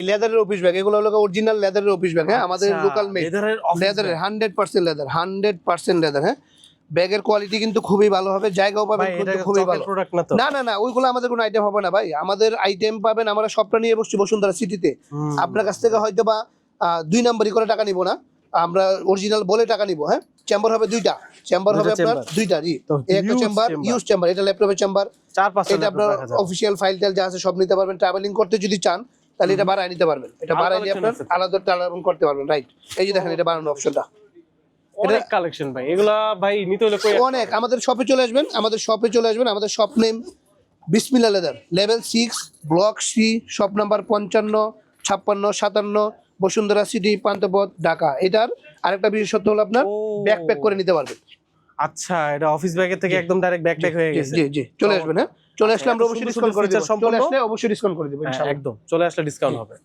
লেদারের office bag, এগুলো হলো অরিজিনাল লেদারের অফিস ব্যাগ। হ্যাঁ, আমাদের লোকাল মেড লেদারের 100% লেদার, 100% লেদার। হ্যাঁ, ব্যাগের কোয়ালিটি কিন্তু খুবই ভালো হবে, জায়গাও পাবেন কিন্তু খুবই ভালো। না না না, ওইগুলো আমাদের কোনো আইটেম হবে না ভাই। আমাদের আইটেম পাবেন, আমরা সবটা নিয়ে বসছি বসুন্ধরা সিটিতে। আপনার কাছ থেকে হয়তো বা 2 নাম্বারই করে টাকা নিব না, আমরা অরিজিনাল বলে টাকা নিব। হ্যাঁ, চেম্বার হবে 2টা, চেম্বার হবে আপনার 2টা। জি, একটা চেম্বার ইউজ চেম্বার, এটা ল্যাপটপের চেম্বার, 4-5 এটা আপনার অফিশিয়াল ফাইল টাইল যা আছে সব নিতে পারবেন। ট্রাভেলিং করতে যদি চান তাহলে এটা বাড়ায় নিতে পারবেন, এটা বাড়ায় নিয়ে আপনার আলাদা ট্রাভেলিং করতে পারবেন। রাইট, এই যে দেখেন এটা বাড়ানোর অপশনটা। অনেক কালেকশন ভাই, এগুলা ভাই নিতে হলে কই অনেক। আমাদের শপে চলে আসবেন, আমাদের শপে চলে আসবেন। আমাদের shop name Bismillah leather, level 6, block C, shop number 55, 56, 57, Bashundhara city, Panthapath, Dhaka. এটার আরেকটা বিশেষত্ব হলো আপনার ব্যাকপ্যাক করে নিতে পারবেন। আচ্ছা, এটা অফিস ব্যাগের থেকে একদম ডাইরেক্ট ব্যাকপ্যাক হয়ে গেছে। জি জি, চলে আসবেন। হ্যাঁ, চলে আসলে আমরা অবশ্যই ডিসকাউন্ট করে দেব। চলে আসলে অবশ্যই ডিসকাউন্ট করে দেব ইনশাআল্লাহ। একদম চলে আসলে ডিসকাউন্ট হবে।